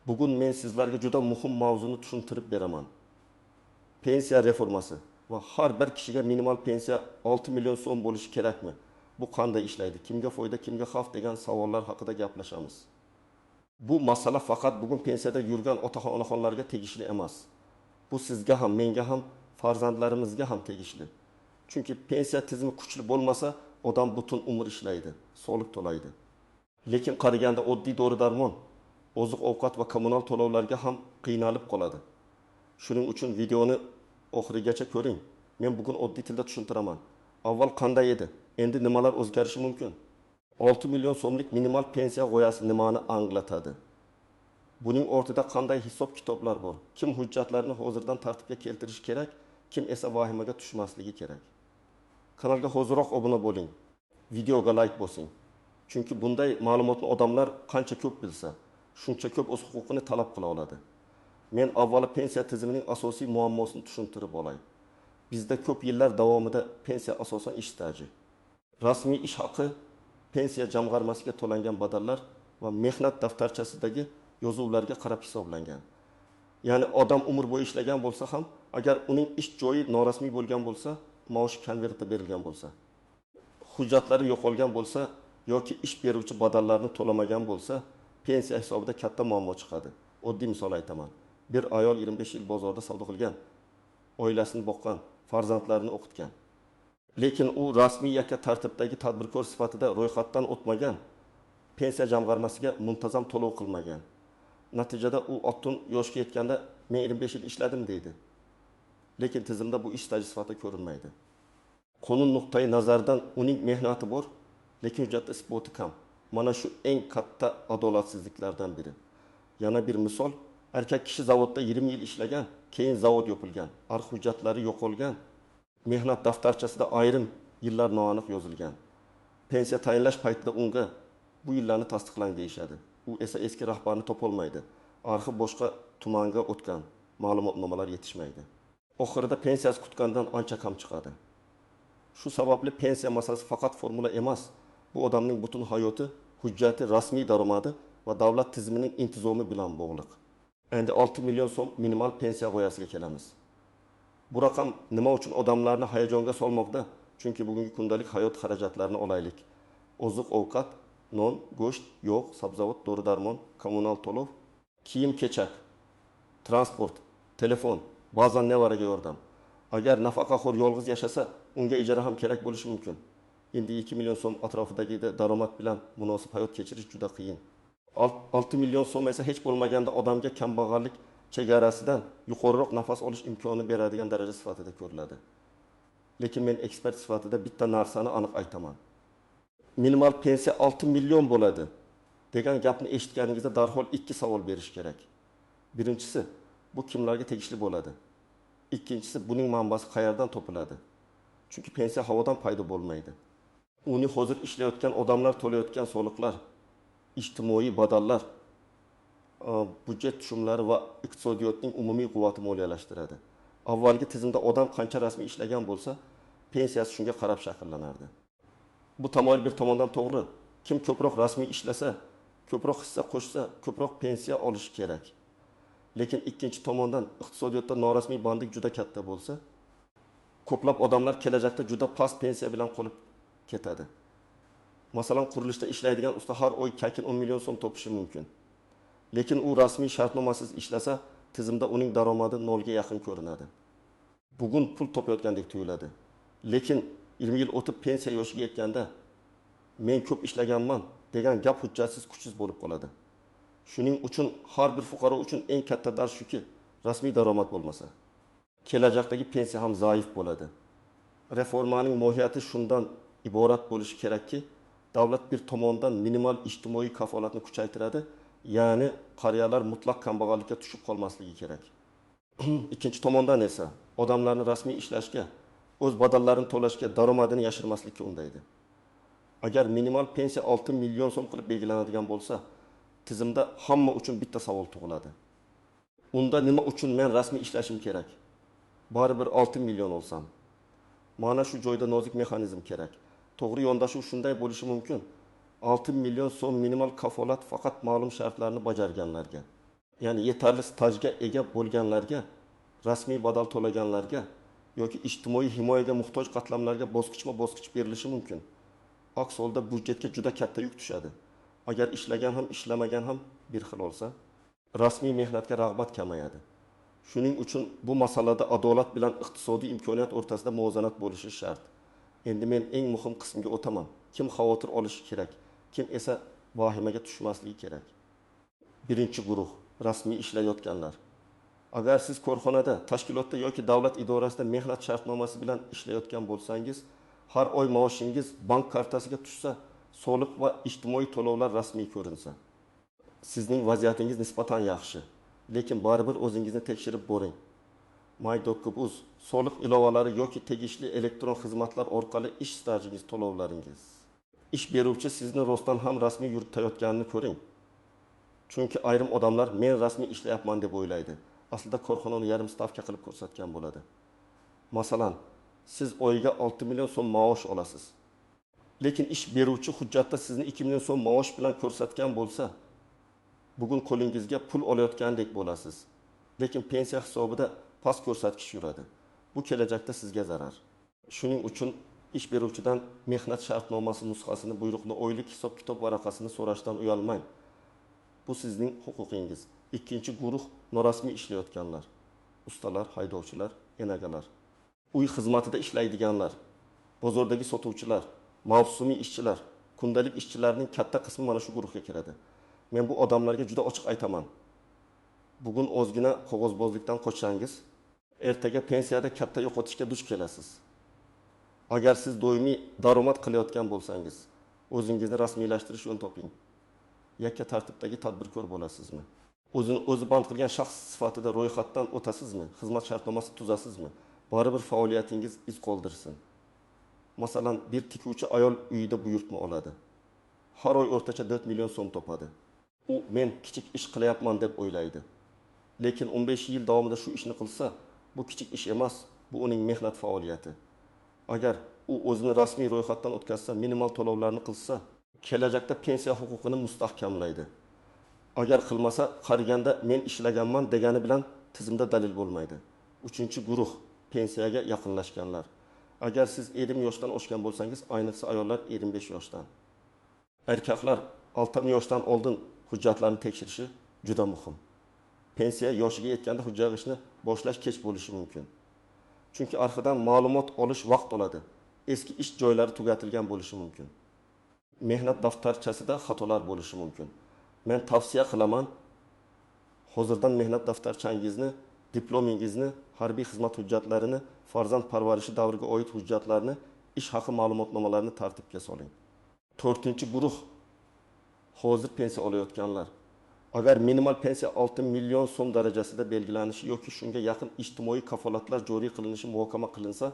Bugun men sizlarga juda muhim mavzuni tushuntirib beraman. Pensiya reformasi va har bir kishiga minimal pensiya 6 million so'm bo'lishi kerakmi? Bu qanday ishlaydi? Kimga foyda, kimga xavf degan savollar haqida gaplashamiz. Bu masala faqat bugun pensiyada yurgan otaxon onaxonlarga tegishli emas. Bu sizga ham, menga ham, farzandlarimizga ham tegishli. Chunki pensiya tizimi kuchli bo'lmasa, odam butun umr ishlaydi, soliq to'laydi. Lekin qaraganda oddiy dori-darmon, oziq-ovqat va kommunal to'lovlarga ham qiynalib qoladi. Shuning uchun videoni oxirigacha ko'ring. Men bugun oddiy tilda tushuntiraman. Avval qanday edi? Endi nimalar o'zgarishi mumkin? 6 million so'mlik minimal pensiya g'oyasi nimani anglatadi? Buning ortida qanday hisob-kitoblar bor? Kim hujjatlarni hozirdan tartibga keltirishi kerak, kim esa vahimaga tushmasligi kerak? Kanalga hozirroq obuna bo'ling. Videoga like bosing. Chunki bunday ma'lumotni odamlar qancha ko'p bilsa, shuncha ko'p o'z huquqini talab qila oladi. Men avvalo pensiya tizimining asosiy muammosini tushuntirib olay. Bizda ko'p yillar davomida pensiya asosan ish staji, rasmiy ish haqi, pensiya jamg'armasiga to'langan badallar va mehnat daftarchasidagi yozuvlarga qarab hisoblangan. Ya'ni odam umr bo'yi ishlagan bo'lsa ham, agar uning ish joyi norasmiy bo'lgan bo'lsa, maosh konvertda berilgan bo'lsa, hujjatlari yo'qolgan bo'lsa yoki ish beruvchi badallarni to'lamagan bo'lsa, pensiya hisobida katta muammo chiqadi. Oddiy misol aytaman. Bir ayol 25 yil bozorda savdo qilgan, oilasini boqqan, farzandlarini o'qitgan. Lekin u rasmiy yakka tartibdagi tadbirkor sifatida ro'yxatdan o'tmagan, pensiya jamg'armasiga muntazam to'lov qilmagan. Natijada u 60 yoshga yetganda men 25 yil ishladim deydi. Lekin tizimda bu ish staji sifatida ko'rinmaydi. Qonun nuqtai nazaridan uning mehnati bor, lekin hujjatda isboti kam. Mana shu eng katta adolatsizliklardan biri. Yana bir misol, erkak kishi zavodda 20 yil ishlagan, keyin zavod yopilgan, arx hujjatlari yo'qolgan, mehnat daftarchasida ayrim yillar noaniq yozilgan. Pensiya tayinlash paytida unga bu yillarni tasdiqlang deyishadi. U esa eski rahbarni topolmaydi. Arxi boshqa tumanga o'tgan, ma'lumotnomalar yetishmaydi. Oxirida pensiyasi kutgandan ancha kam chiqadi. Shu sababli pensiya masalasi faqat formula emas. Bu odamning butun hayoti, hujjati, rasmiy daromadi va davlat tizimining intizomi bilan bog'liq. Endi 6 million so'm minimal pensiya g'oyasiga kelamiz. Bu raqam nima uchun odamlarni hayajonga solmoqda? Chunki bugungi kundalik hayot xarajatlarini olaylik. Oziq-ovqat, non, go'sht, yog', sabzavot, dori-darmon, kommunal to'lov, kiyim-kechak, transport, telefon, ba'zan nevaraga yordam. Agar nafaqaxo'r yolg'iz yashasa, unga ijara ham kerak bo'lishi mumkin. Endi 2 million so'm atrofidagi daromad bilan munosib hayot kechirish juda qiyin. 6 million so'm esa hech bo'lmaganda odamga kambag'allik chegarasidan yuqoriroq nafas olish imkoni beradigan daraja sifatida ko'riladi. Lekin men ekspert sifatida bitta narsani aniq aytaman. Minimal pensiya 6 million bo'ladi degan gapni eshitganingizda darhol ikki savol berish kerak. Birinchisi, bu kimlarga tegishli bo'ladi? Ikkinchisi, buning manbasi qayerdan topiladi? Chunki pensiya havodan paydo bo'lmaydi. Uni hozir ishlayotgan odamlar to'layotgan soliqlar, ijtimoiy badallar, budjet tushumlari va iqtisodiyotning umumiy quvvati moliyalashtiradi. Avvalgi tizimda odam qancha rasmiy ishlagan bo'lsa, pensiyasi shunga qarab shakllanardi. Bu tamoyil bir tomondan to'g'ri. Kim ko'proq rasmiy ishlasa, ko'proq hissa qo'shsa, ko'proq pensiya olishi kerak. Lekin ikkinchi tomondan iqtisodiyotda norasmiy bandlik juda katta bo'lsa, ko'plab odamlar kelajakda juda past pensiya bilan qolib ketadi. Masalan, qurilishda ishlaydigan usta har oy kakin 10 million so'm topishi mumkin. Lekin u rasmiy shartnomasiz ishlasa, tizimda uning daromadi nolga yaqin ko'rinadi. Bugun pul topayotgandek tuyuladi. Lekin 20 yil o'tib pensiya yoshiga yetganda men ko'p ishlaganman degan gap hujjatsiz kuchsiz bo'lib qoladi. Shuning uchun har bir fuqaro uchun eng katta dars shuki, rasmiy daromad bo'lmasa, kelajakdagi pensiya ham zaif bo'ladi. Reformaning mohiyati shundan iborat bo'lishi kerakki, davlat bir tomondan minimal ijtimoiy kafolatni kuchaytiradi, ya'ni qariyalar mutlaq kambag'allikka tushib qolmasligi kerak. Ikkinchi tomondan esa odamlarni rasmiy ishlashga, o'z badallarini to'lashga, daromadini yashirmaslikka undaydi. Agar minimal pensiya 6 million so'm qilib belgilanadigan bo'lsa, tizimda hamma uchun bitta savol tug'iladi. Unda nima uchun men rasmiy ishlashim kerak? Baribir 6 million olsam. Mana shu joyda nozik mexanizm kerak. To'g'ri yondashuv shunday bo'lishi mumkin. 6 million so'm minimal kafolat faqat ma'lum shartlarni bajarganlarga. Ya'ni yetarli stajga ega bo'lganlarga, rasmiy badal to'laganlarga yoki ijtimoiy himoyaga muhtoj qatlamlarga bosqichma-bosqich berilishi mumkin. Aks holda budjetga juda katta yuk tushadi. Agar ishlagan ham, ishlamagan ham bir xil olsa, rasmiy mehnatga rag'bat kamayadi. Shuning uchun bu masalada adolat bilan iqtisodiy imkoniyat o'rtasida muvozanat bo'lishi shart. Endi men eng muhim qismga o'taman. Kim xavotir olishi kerak, kim esa vahimaga tushmasligi kerak. Birinchi guruh rasmiy ishlayotganlar. Agar siz korxonada, tashkilotda yoki davlat idorasida mehnat shartnomasi bilan ishlayotgan bo'lsangiz, har oy maoshingiz bank kartasiga tushsa, soliq va ijtimoiy to'lovlar rasmiy ko'rinsa, sizning vaziyatingiz nisbatan yaxshi. Lekin baribir o'zingizni tekshirib ko'ring. My.Doc.uz soliq ilovalari yoki tegishli elektron xizmatlar orqali ish stajingiz to'lovlaringiz. Ish beruvchi sizni rostdan ham rasmiy yuritayotganini ko'ring. Chunki ayrim odamlar men rasmiy ishlayapman deb o'ylaydi. Aslida korxonani yarim stavka qilib ko'rsatgan bo'ladi. Masalan, siz oyiga 6 million so'm maosh olasiz. Lekin ish beruvchi hujjatda sizni 2 million so'm maosh bilan ko'rsatgan bo'lsa, bugun qo'lingizga pul olayotgandek bo'lasiz. Lekin pensiya hisobida past ko'rsatkich yuradi. Bu kelajakda sizga zarar. Shuning uchun ish beruvchidan mehnat shartnomasi nusxasini, buyruqni, oylik hisob-kitob varaqasini so'rashdan uyalmang. Bu sizning huquqingiz. Ikkinchi guruh norasmiy ishlayotganlar. Ustalar, haydovchilar, enagalar. Uy xizmatida ishlaydiganlar, bozordagi sotuvchilar, mavsumiy ishchilar, kundalik ishchilarning katta qismi mana shu guruhga kiradi. Men bu odamlarga juda ochiq aytaman. Bugun ozgina qog'ozbozlikdan qochsangiz, ertaga pensiyada katta yo'qotishga duch kelasiz. Agar siz doimiy daromad qilayotgan bo'lsangiz, o'zingizni rasmiylashtirish yo'lini toping. Yakka tartibdagi tadbirkor bo'lasizmi? O'zi band qilgan shaxs sifatida ro'yxatdan o'tasizmi? Xizmat shartnomasi tuzasizmi? Baribir faoliyatingiz iz qoldirsin. Masalan, bir tikuvchi ayol uyida buyurtma oladi. Har oy o'rtacha 4 million so'm topadi. U men kichik ish qilyapman deb o'ylaydi. Lekin 15 yil davomida shu ishni qilsa, bu kichik ish emas, bu uning mehnat faoliyati. Agar u o'zini rasmiy ro'yxatdan o'tkazsa, minimal to'lovlarni qilsa, kelajakda pensiya huquqini mustahkamlaydi. Agar qilmasa, qariganda men ishlaganman degani bilan tizimda dalil bo'lmaydi. Uchinchi guruh pensiyaga yaqinlashganlar. Agar siz 20 yoshdan oshgan bo'lsangiz, ayniqsa ayollar 25 yoshdan. Erkaklar 60 yoshdan oldin hujjatlarni tekshirishi juda muhim. Pensiya yoshiga yetganda hujjat ishni boshlash kech bo'lishi mumkin. Chunki arxidan ma'lumot olish vaqt oladi. Eski ish joylari tugatilgan bo'lishi mumkin. Mehnat daftarchasida xatolar bo'lishi mumkin. Men tavsiya qilaman, hozirdan mehnat daftarchangizni, diplomingizni, harbiy xizmat hujjatlarini, farzand parvarishi davriga oid hujjatlarni, ish haqi ma'lumotnomalarini tartibga soling. 4-guruh hozir pensiya olayotganlar. Agar minimal pensiya 6 million so'm darajasida belgilanishi yoki shunga yaqin ijtimoiy kafolatlar joriy qilinishi muhokama qilinsa,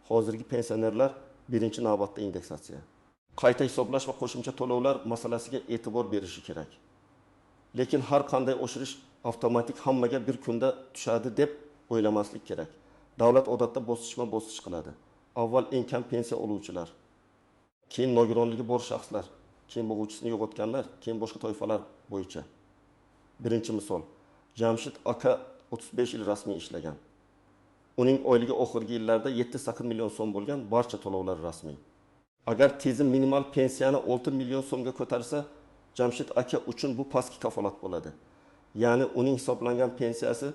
hozirgi pensionerlar birinchi navbatda indeksatsiya. Qayta hisoblash va qo'shimcha to'lovlar masalasiga e'tibor berishi kerak. Lekin har qanday oshirish avtomatik hammaga bir kunda tushadi deb o'ylamaslik kerak. Davlat odatda bosqichma-bosqich qiladi. Avval eng kam pensiya oluvchilar, keyin nogironligi bor shaxslar, keyin bo'g'uvchisini yo'qotganlar, keyin boshqa toifalar bo'yicha. Birinchi misol, Jamshid aka 35 yil rasmiy ishlagan. Uning oyligi oxirgi yillarda 7-8 million so'm bo'lgan, barcha to'lovlar rasmiy. Agar tizim minimal pensiyani 6 million so'mga ko'tarsa, Jamshid aka uchun bu pastki kafolat bo'ladi. Ya'ni uning hisoblangan pensiyasi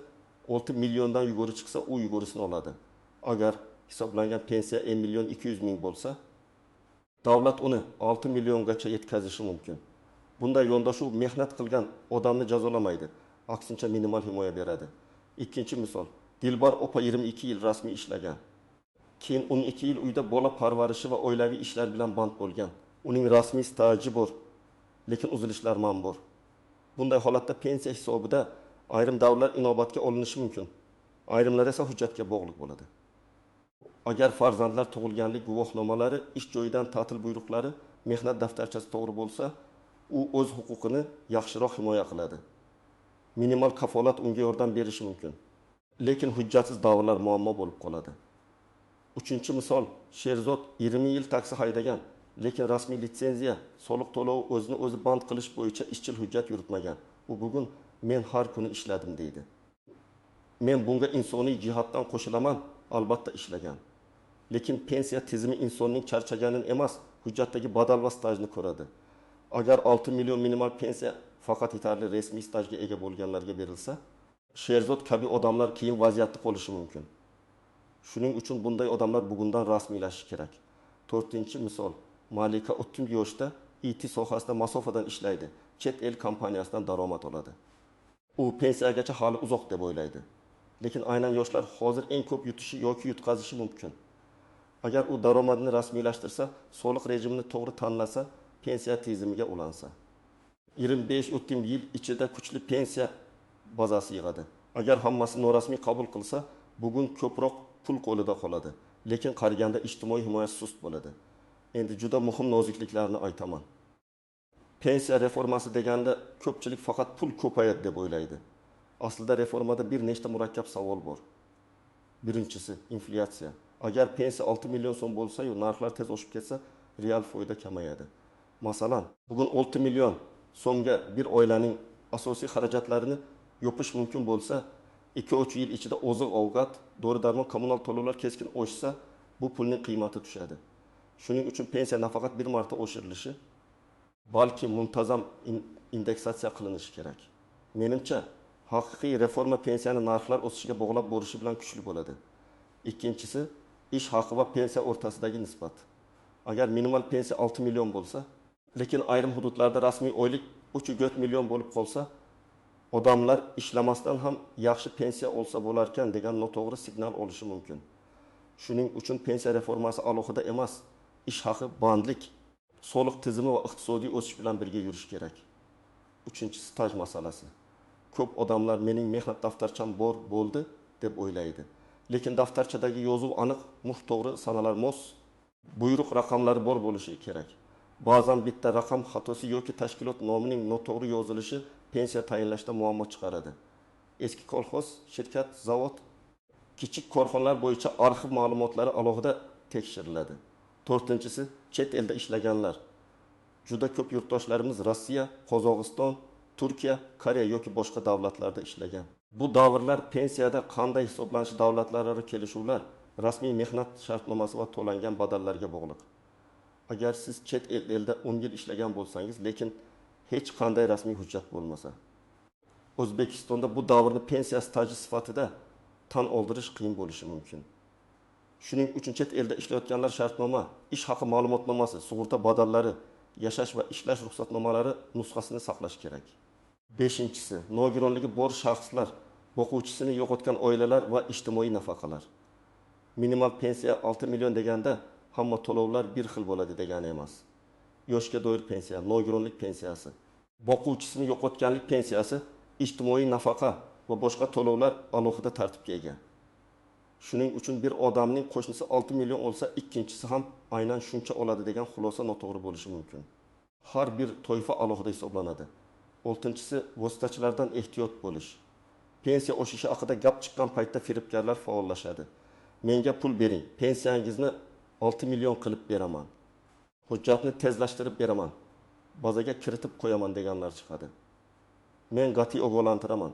6 milliondan yuguri chiqsa, u yugurisini oladi. Agar hisoblangan pensiya 1 million 200 ming bo'lsa, davlat uni 6 milliongacha yetkazishi mumkin. Bunday yondashuv mehnat qilgan odamni jazolamaydi, aksincha minimal himoya beradi. Ikkinchi misol, Dilbar opa 22 yil rasmiy ishlagan. Keyin 12 yil uyda bola parvarishi va oilaviy ishlar bilan band bo'lgan. Uning rasmiy staji bor, lekin uzilishlar ham bor. Bunday holatda pensiya hisobida ayrim davrlar inobatga olinishi mumkin. Ayrimlar esa hujjatga bog'liq bo'ladi. Agar farzandlar tug'ilganlik guvohnomalari, ish joyidan ta'til buyruqlari, mehnat daftarchasi to'g'ri bo'lsa, u o'z huquqini yaxshiroq himoya qiladi. Minimal kafolat unga yordam berishi mumkin. Lekin hujjatsiz davrlar muammo bo'lib qoladi. Uchinchi misol, Sherzod 20 yil taksi haydagan, lekin rasmiy litsenziya, soliq to'lovi o'zini o'zi band qilish bo'yicha ishchil hujjat yuritmagan. U bugun men har kuni ishladim deydi. Men bunga insoniy jihatdan qo'shilaman, albatta ishlagan. Lekin pensiya tizimi insonning charchaganini emas, hujjatdagi badal va stajni ko'radi. Agar 6 million minimal pensiya faqat yetarli resmiy stajga ega bo'lganlarga berilsa, Sherzod kabi odamlar keyin vaziyatni qolishi mumkin. Shuning uchun bunday odamlar bugundan rasmiylashishi kerak. 4-misol, Malika 30 yoshda IT sohasida masofadan ishlaydi. Chet el kompaniyasidan daromad oladi. U pensiyagacha hali uzoq deb o'ylaydi. Lekin aynan yoshlar hozir eng ko'p yutishi yoki yutqazishi mumkin. Agar u daromadini rasmiylashtirsa, soliq rejimini to'g'ri tanlasa, pensiya tizimiga ulansa, 25-30 yil ichida kuchli pensiya bazasi yig'adi. Agar hammasi norasmiy qabul qilsa, bugun ko'proq pul qo'lida qoladi, lekin qariganda ijtimoiy himoya sust bo'ladi. Endi juda muhim nozikliklarni aytaman. Pensiya reformasi deganda ko'pchilik faqat pul ko'payadi deb o'ylaydi. Aslida reformada bir nechta murakkab savol bor. Birinchisi, inflyatsiya. Agar pensiya 6 million so'm bo'lsa-yu, narxlar tez oshib ketsa, real foyda kamayadi. Masalan, bugun 6 million so'mga bir oilaning asosiy xarajatlarini yopish mumkin bo'lsa, 2-3 yil ichida oziq-ovqat, dori-darmon, kommunal to'lovlar keskin oshsa, bu pulning qiymati tushadi. Shuning uchun pensiya nafaqat bir marta oshirilishi, balki muntazam indeksatsiya qilinishi kerak. Menimcha, haqiqiy reforma pensiyani narxlar o'sishiga bog'lab bo'lishi bilan kuchli bo'ladi. Ikkinchisi, ish haqi va pensiya o'rtasidagi nisbat. Agar minimal pensiya 6 million bo'lsa, lekin ayrim hududlarda rasmiy oylik 3-4 million bo'lib qolsa, odamlar ishlamasdan ham yaxshi pensiya olsa bo'larkan degan noto'g'ri signal olishi mumkin. Shuning uchun pensiya reformasi alohida emas, ish haqi, bandlik, soliq tizimi va iqtisodiy o'sish bilan birga yurish kerak. Uchinchisi, staj masalasi. Ko'p odamlar mening mehnat daftarcham bor bo'ldi deb o'ylaydi. Lekin daftarchadagi yozuv aniq, to'g'ri sanalar mos, buyruq raqamlari bor bo'lishi kerak. Ba'zan bitta raqam xatosi yoki tashkilot nomining noto'g'ri yozilishi pensiya tayinlashda muammo chiqaradi. Eski kolxoz, shirkat, zavod, kichik korxonalar bo'yicha arxiv ma'lumotlari alohida tekshiriladi. 4-si, chet elda ishlaganlar. Juda ko'p yurtdoshlarimiz Rossiya, Qozog'iston, Turkiya, Koreya yoki boshqa davlatlarda ishlagan. Bu davrlar pensiyada qanday hisoblanishi davlatlararo kelishuvlar, rasmiy mehnat shartnomasi va to'langan badallarga bog'liq. Agar siz chet elda 10 yil ishlagan bo'lsangiz, lekin hech qanday rasmiy hujjat bo'lmasa, O'zbekistonda bu davrni pensiya staji sifatida tan oldirish qiyin bo'lishi mumkin. Shuning uchun chet elda ishlayotganlar shartnoma, ish haqi ma'lumotnomasi, sug'urta badallari, yashash va ishlash ruxsatnomalari nusxasini saqlash kerak. 5-si, nogironligi bor shaxslar, boquvchisini yo'qotgan oilalar va ijtimoiy nafaqalar. Minimal pensiya 6 million deganda hamma to'lovlar bir xil bo'ladi degani emas. Yoshga doir pensiya, nogironlik pensiyasi, boquvchisini yo'qotganlik pensiyasi, ijtimoiy nafaqa va boshqa to'lovlar alohida tartibga ega. Shuning uchun bir odamning qo'shnisi 6 million olsa, ikkinchisi ham aynan shuncha oladi degan xulosa noto'g'ri bo'lishi mumkin. Har bir toifa alohida hisoblanadi. 6-si, vositachilardan ehtiyot bo'lish. Pensiya oshishi haqida gap chiqqan paytda firibgarlar faollashadi. Menga pul bering, pensiyangizni 6 million qilib beraman. Hujjatni tezlashtirib beraman. Bazaga kiritib qo'yaman deganlar chiqadi. Men qat'iy ogohlantiraman.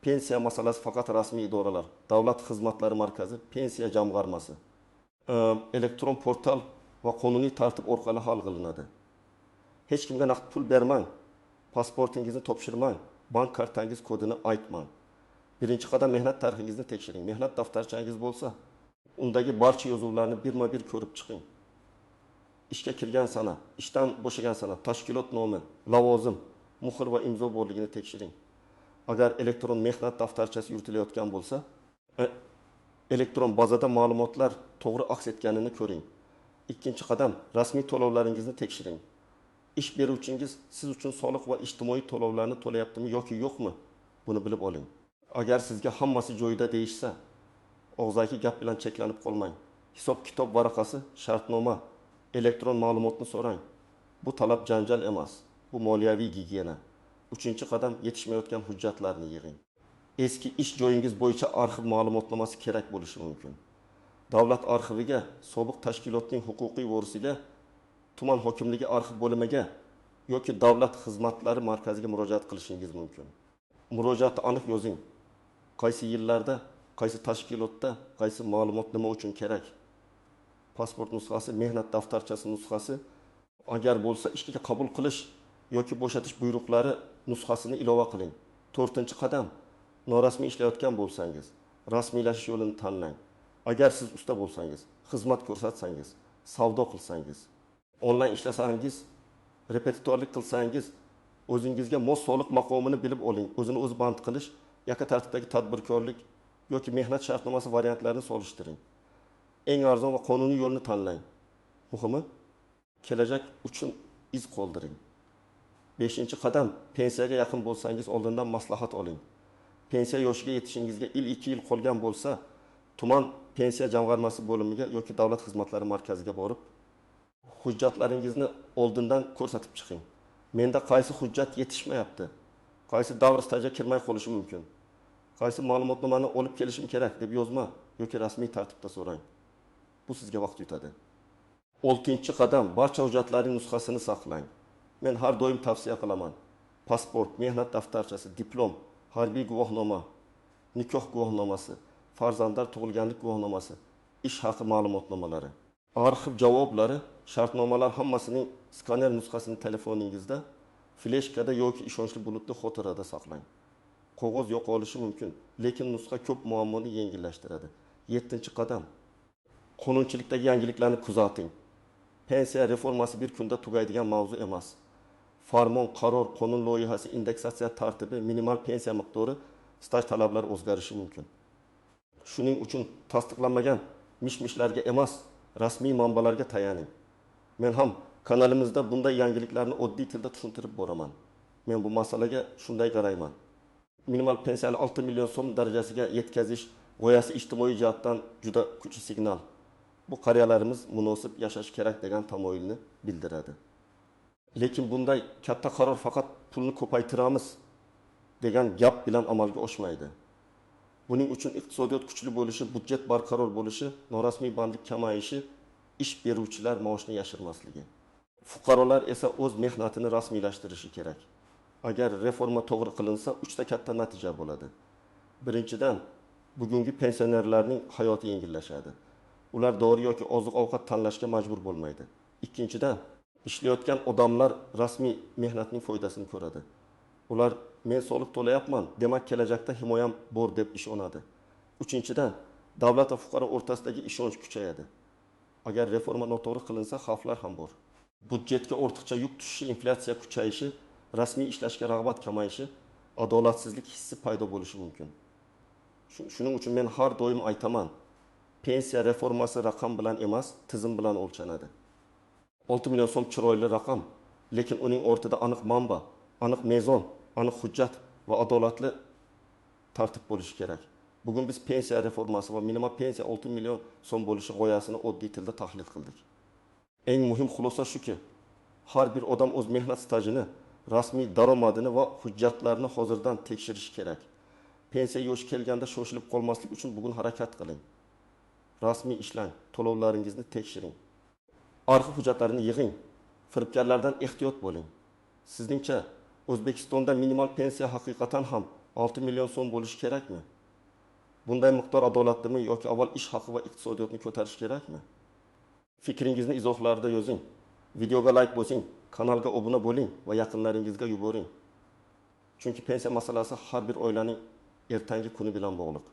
Pensiya masalasi faqat rasmiy idoralar, davlat xizmatlari markazi, pensiya jamg'armasi, elektron portal va qonuniy tartib orqali hal qilinadi. Hech kimga naqd pul bermang, pasportingizni topshirmang, bank kartangiz kodini aytmang. Birinchi qadam mehnat tarixingizni tekshiring. Mehnat daftarchangiz bo'lsa, undagi barcha yozuvlarni birma-bir ko'rib chiqing. Ishga kirgan sana, ishdan bo'shagan sana, tashkilot nomi, lavozim, muhr va imzo borligini tekshiring. Agar elektron mehnat daftarchasi yuritilayotgan bo'lsa, elektron bazada ma'lumotlar to'g'ri aks etganini ko'ring. Ikkinchi qadam, rasmiy to'lovlaringizni tekshiring. Ish beruvchingiz siz uchun soliq va ijtimoiy to'lovlarni to'layaptimi yoki yo'qmi? Buni bilib oling. Agar sizga hammasi joyida deyishsa, og'zaki gap bilan cheklanib qolmang. Hisob-kitob varaqasi, shartnoma, elektron ma'lumotni so'rang. Bu talab janjal emas, bu moliyaviy gigiyena. 3-qadam, yetishmayotgan hujjatlarni yig'ing. Eski ish joyingiz bo'yicha arxiv ma'lumotnomasi kerak bo'lishi mumkin. Davlat arxiviga, sobiq tashkilotning huquqiy vorisiga, tuman hokimligi arxiv bo'limiga yoki davlat xizmatlari markaziga murojaat qilishingiz mumkin. murojaatni aniq yozing. Qaysi yillarda, qaysi tashkilotda, qaysi ma'lumot nima uchun kerak? Pasport nusxasi, mehnat daftarchasi nusxasi, agar bo'lsa ishga qabul qilish yoki bo'shatish buyruqlari nusxasini ilova qiling. 4-qadam, norasmiy ishlayotgan bo'lsangiz, rasmiylashish yo'lini tanlang. Agar siz usta bo'lsangiz, xizmat ko'rsatsangiz, savdo qilsangiz, onlayn ishlasangiz, repetitorlik qilsangiz, o'zingizga mos soliq maqomini bilib oling. O'zini o'zi band qilish, yakka tartibdagi tadbirkorlik yoki mehnat shartnomasi variantlarini solishtiring. Eng arzon va qonuniy yo'lni tanlang. Muhimi, kelajak uchun iz qoldiring. 5-qadam, pensiyaga yaqin bo'lsangiz, oldindan maslahat oling. Pensiya yoshiga yetishingizga 2 yil qolgan bo'lsa, tuman pensiya jamg'armasi bo'limiga yoki davlat xizmatlari markaziga borib, hujjatlaringizni oldindan ko'rsatib chiqing. Menda qaysi hujjat yetishmayapti? Qaysi davr stajga kirmay qolishi mumkin? Qaysi ma'lumotnomani olib kelishim kerak deb yozma yoki rasmiy tartibda so'rang. Bu sizga vaqt yutadi. 6-qadam, barcha hujjatlarning nusxasini saqlang. Men har doim tavsiya qilaman. Pasport, mehnat daftarchasi, diplom, harbiy guvohnoma, nikoh guvohnomasi, farzandlar tug'ilganlik guvohnomasi, ish haqi ma'lumotnomalari, arxiv javoblari, shartnomalar hammasining skaner nusxasini telefoningizda, fleshkada yoki ishonchli bulutli xotirada saqlang. Qog'oz yo'qolishi mumkin, lekin nusxa ko'p muammoni yengillashtiradi. 7-qadam, qonunchilikdagi yangiliklarni kuzating. Pensiya reformasi bir kunda tugaydigan mavzu emas. Farmon, qaror, qonun loyihasi, indeksatsiya tartibi, minimal pensiya miqdori, staj talablari o'zgarishi mumkin. Shuning uchun tasdiqlanmagan mish-mishlarga emas, rasmiy manbalarga tayaning. Men ham kanalimizda bunday yangiliklarni oddiy tilda tushuntirib boraman. Men bu masalaga shunday qarayman. Minimal pensiyani 6 million so'm darajasiga yetkazish g'oyasi ijtimoiy jihatdan juda kuchli signal. Bu qariyalarimiz munosib yashash kerak degan tamoyilni bildiradi. Lekin bunday katta qaror faqat pulni ko'paytiramiz degan gap bilan amalga oshmaydi. Buning uchun iqtisodiyot kuchli bo'lishi, budjet barqaror bo'lishi, norasmiy bandlik kamayishi, ish beruvchilar maoshini yashirmasligi. Fuqarolar esa o'z mehnatini rasmiylashtirishi kerak. Agar reforma to'g'ri qilinsa, 3 ta katta natija bo'ladi. Birinchidan, bugungi pensionerlarning hayoti yengillashadi. Ular dori yoki oziq-ovqat tanlashga majbur bo'lmaydi. Ikkinchidan, ishlayotgan odamlar rasmiy mehnatning foydasini ko'radi. Ular men soliq to'layapman, demak kelajakda himoyam bor deb ishonadi. Uchinchidan, davlat va fuqaro o'rtasidagi ishonch kuchayadi. Agar reforma noto'g'ri qilinsa, xavflar ham bor. Budjetga ortiqcha yuk tushishi, inflyatsiya kuchayishi, rasmiy ishlashga rag'bat kamayishi, adolatsizlik hissi paydo bo'lishi mumkin. Shuning uchun men har doim aytaman, pensiya reformasi raqam bilan emas, tizim bilan o'lchanadi. 6 million so'm chiroyli raqam, lekin uning ortida aniq manba, aniq mezon, aniq hujjat va adolatli tartib bo'lishi kerak. Bugun biz pensiya reformasi va minimal pensiya 6 million so'm bo'lishi g'oyasini oddiy tilda tahlil qildik. Eng muhim xulosa shuki, har bir odam o'z mehnat stajini, rasmiy daromadini va hujjatlarini hozirdan tekshirishi kerak. Pensiya yoshi kelganda shoshilib qolmaslik uchun bugun harakat qiling. Rasmiy ishlang, to'lovlaringizni tekshiring. Arxiv hujjatlarini yig'ing. Firibgarlardan ehtiyot bo'ling. Sizningcha O'zbekistonda minimal pensiya haqiqatan ham 6 million so'm bo'lishi kerakmi? Bunday miqdor adolatlimi yoki avval ish haqi va iqtisodiyotni ko'tarish kerakmi? Fikringizni izohlarda yozing. Videoga like bosing, kanalga obuna bo'ling va yaqinlaringizga yuboring. Chunki pensiya masalasi har bir oilaning ertangi kuni bilan bog'liq.